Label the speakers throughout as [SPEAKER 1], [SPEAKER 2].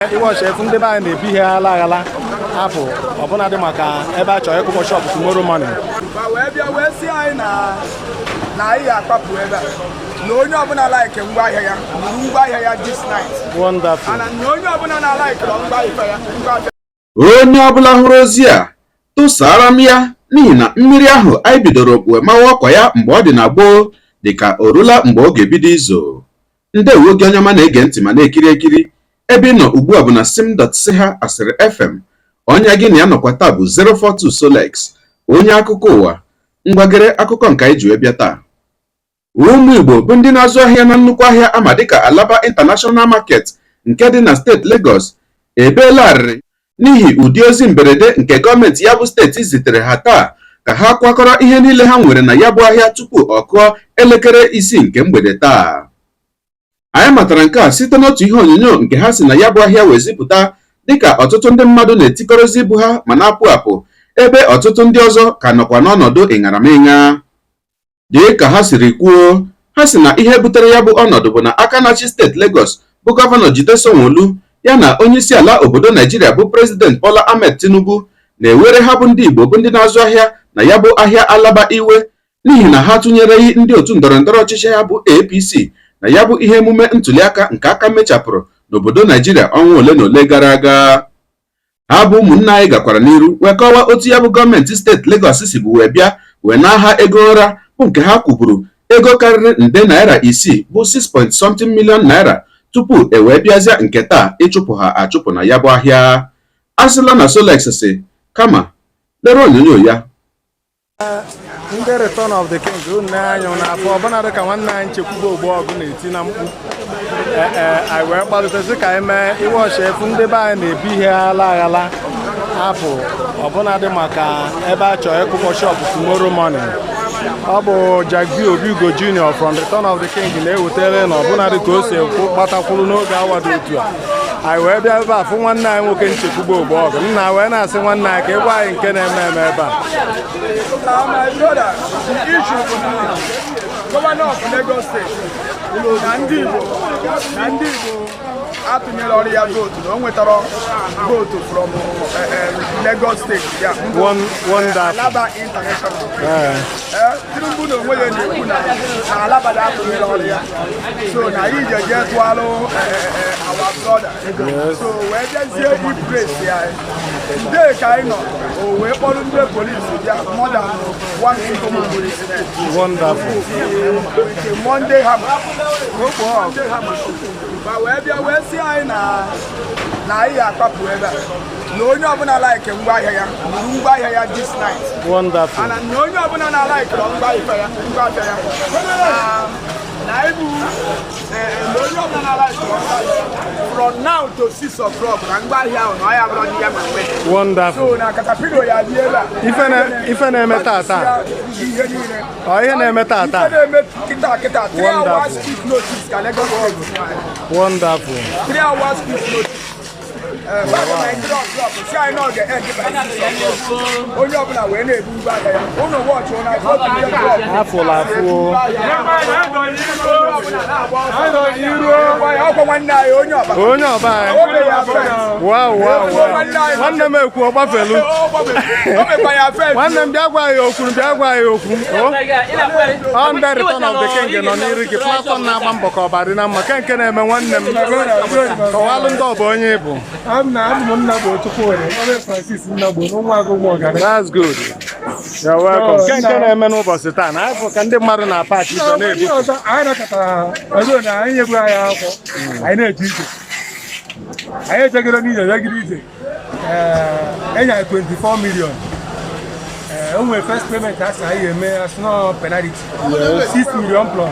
[SPEAKER 1] Iwash ndị be anyị na-ebi ihe ala apụ ọbụna dị maka ebe a chọrọ ịkụkọ shop tomorrow morning.
[SPEAKER 2] Wee bịa wee si anyị na anyị ga-akpapụ ebe a na onye ọbụla like ngwaahịa ya buru ngwaahịa ya this night.
[SPEAKER 1] Wonderful.
[SPEAKER 2] Na onye ọbụla na-like ngwaahịa ya
[SPEAKER 3] onye ọbụla hụrụ ozi a tụsara m ya n'ihi na mmiri ahụ anyị bidoro wee mawa ọkwa ya mgbe ọ dị na gboo dịka o rula mgbe ọ ga-ebido izo. Ndewo gị onye ọma na-ege ntị ma na-ekiri ekiri ebe ị nọ ugbu a bụ na sim.ha asịrị FM. Onye gị na ya nọkwa taa bụ 042 Solex, onye akụkọ ụwa. Ngwagere akụkọ nke anyị ji wee bịa taa. Ụmụ Igbo bụ ndị na-azụ ahịa na nnukwu ahịa ama dịka Alaba International Market nke dị na steeti Lagos ebeelarịrị n'ihi ụdị ozi mberede nke gọọmenti ya bụ steeti zitere ha taa ka ha kwakọrọ ihe niile ha nwere na ya bụ ahịa tupu ọ kụọ elekere 6 nke mgbede taa. Anyị matara nke a site n'otu ihe onyonyo nke ha si na ya bụ ahịa wezipụta dịka ọtụtụ ndị mmadụ na-etikọrọzi ibu ha ma na-apụ apụ ebe ọtụtụ ndị ọzọ ka nọkwa n'ọnọdụ ịṅaramịṅa. Dị ka ha siri kwuo, ha si na ihe butere ya bụ ọnọdụ bụ na aka na-achị steeti Lagos bụ gọvanọ Jide Sanwo-Olu ya na onyeisi ala obodo Naijiria bụ President Bola Ahmed Tinubu na-ewere ha bụ ndị Igbo bụ ndị na-azụ ahịa na ya bụ ahịa Alaba iwe n'ihi na ha tụnyereghị ndị otu ndọrọndọrọ ọchịchị ha bụ APC na ya bụ ihe emume ntuliaka nke aka mechapụrụ n'obodo Naijiria ọnwa ole na ole gara aga. Ha bụ ụmụnna anyị gakwara n'iru wee kọwaa otu ya bụ gọọmenti steeti Lagos si bụ wee bịa wee n'aha ego ụra bụ nke ha kwuburu ego karịrị nde naira 6 bụ 6.something million naira tupu e wee bịazịa nke taa ịchụpụ ha achụpụ na ya bụ ahịa. Asịla na Solex si kama lere onyonyo ya.
[SPEAKER 1] Ndị Return of the King unu anya n'afọ ọbụna dị ka nwanne anyị Nchekwube Ogbuọgụ na-eti na mkpu anyị wee gbalịtezi ka anyị mee Iwash ndị be anyị na-ebi ihe ala apụ ọbụna dị maka ebe a chọrọ ịkụkọ shop tomorrow morning. Ọ bụ Jagbi Obigo Junior from Return of the King na-ewutere na ọbụna dị ka o si gbatakwuru n'oge awa dị otu a. Anyị wee bịa ebe a fụ nwanne anyị nwoke Nchekwube Ogbuọgụ nna wee na-asị nwanne anyị ka ịgwa anyị nke na-eme ebe a.
[SPEAKER 2] My brother, the issue for the governor of Lagos State, ndị Igbo atụnyere ọrụ ya votu na o nwetara votu from Lagos State. Alaba International. Tinubu na onwe ya na-ekwu na Alaba da-atụnyere ọrụ ya. So na anyị je tụalụ our brother. So wee bịazie ipraise ya. Today ka anyị nọ o wee kpọrọ ndị polisi bịa more than 150 policemen.
[SPEAKER 1] Wonderful.
[SPEAKER 2] Monday hammer. Ba wee bịa wee si anyị na anyị ga-akpapụ ebe a na onye ọbụla like ngwaahịa ya buru ngwaahịa ya this night.
[SPEAKER 1] Wonderful.
[SPEAKER 2] Na onye ọbụla na-like ngwaahịa ya na ibu onye ọbụla na-like from now to 6 o'clock na ngwaahịa ahụ na ọ ya bụrụ ndị ya ma mgbe.
[SPEAKER 1] Wonderful.
[SPEAKER 2] So na katapilo ya dị ebe a
[SPEAKER 1] ife na-eme tata ihe na-eme tata
[SPEAKER 2] kịta 3 hours quick notice ka Lagos State.
[SPEAKER 1] Wonderful.
[SPEAKER 2] 3 hours quick notice. Onye ọbụla wee na-ebu ngwa ahịa ya ụnụ wọchị
[SPEAKER 1] afụla afụ
[SPEAKER 2] ọkwa nwanne anyị onye ọba
[SPEAKER 1] nwanne m ekwu ọ gbafelu nwanne m bịa gwa ya okwu ọ ndị Return of the King nọ n'iru gị platform na-agba mbọ ka ọba dị na mma nke na-eme nwanne m kọwalụ ndị ọba onye bụ. That's good. You're welcome. Nke na-eme n'ụbọchị taa na afọ ka ndị mmadụ na-apaki ife na-ebu.
[SPEAKER 4] Anyị nakọtara ọzọ na anyị nyebu anyị akwụkwọ anyị na-eje ije. Anyị ejegoro n'ije jegide ije. Enye anyị 24 million. O nwere first payment asị anyị eme asị na penalty 6 million plus.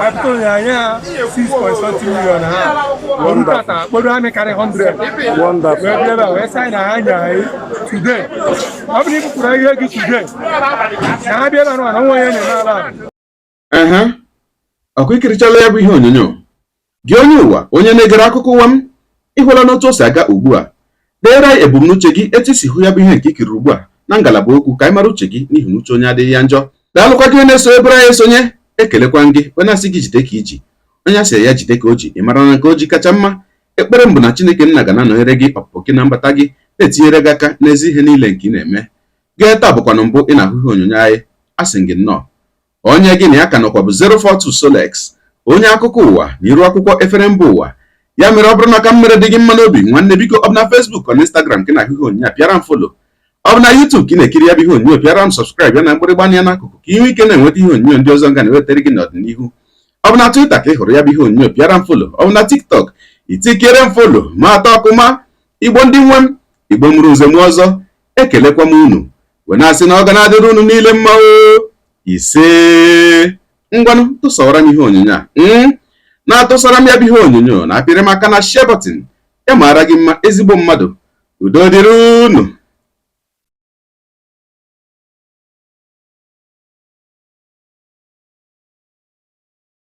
[SPEAKER 4] Apụtụ ya anya 6.something million ha. Orukata kpodo anyị karị 100.
[SPEAKER 1] Wonderful.
[SPEAKER 4] Wee bịa wee sị na ha nya anyị today. Ọ bụrụ ikwupụrụ ihe gị today. Na ha bịa na nwa ya na-eme ala.
[SPEAKER 3] Ọkụ ikirichala ya bụ ihe onyonyo. Gị onye ụwa onye na-egere akụkọ ụwa m ịhụla n'otu o si aga ugbu a. Deere anyị ebumnuche gị etu isi hụ ya bụ ihe nke ikiri ugbu a na ngalaba okwu ka anyị mara uche gị n'ihi na uche onye adịghị ya njọ. Daalụkwa gị na-eso ebere anyị esonye ekelekwa gị onye asị gị jide ka iji onye asị ya jide ka o ji, ị mara na nke o ji kacha mma. Ekpere mbụ na Chineke nna ga na-anọnyere gị ọpụpụ gị na mbata gị, na-etinyere gị aka n'ezi ihe niile nke ị na-eme. Gee taa bụkwanụ mbụ ị na-ahụ ihe onyonyo anyị, asị gị nnọọ. Onye gị na ya ka nọkwa bụ 042 Solex, onye akụkọ ụwa na iru akwụkwọ efere mba ụwa. Ya mere ọ bụrụ na aka mmere dị gị mma n'obi, nwanne biko ọ bụ na Facebook ọ na Instagram ka ị na-ahụ ihe onyonyo pịara m folo. Ọ bụ na YouTube ka ị na-ekiri ya bụ ihe onyonyo pịara m sọbskraịb ya na mgbịrịgba anya n'akụkụ ka ihe ike na-enweta ihe onyonyo ndị ọzọ ga na-ewetara gị n'ọdịnihu. Ọ bụ na Twitter ka ị hụrụ ya bụ ihe onyonyo pịara m folo. Ọ bụ na TikTok itikere m folo ma atọ ọkụma. Igbo ndị nwe m, Igbo mụrụ nze m ọzọ, ekelekwa m unu wee na-asị na ọ ga na-adịrị unu niile mma o. Ise ngwanụ tụsawara m ihe onyonyo a na-atụsara m ya bụ ihe onyonyo na apịrị m aka na share button ya mara gị mma ezigbo mmadụ. Udo dịrị unu.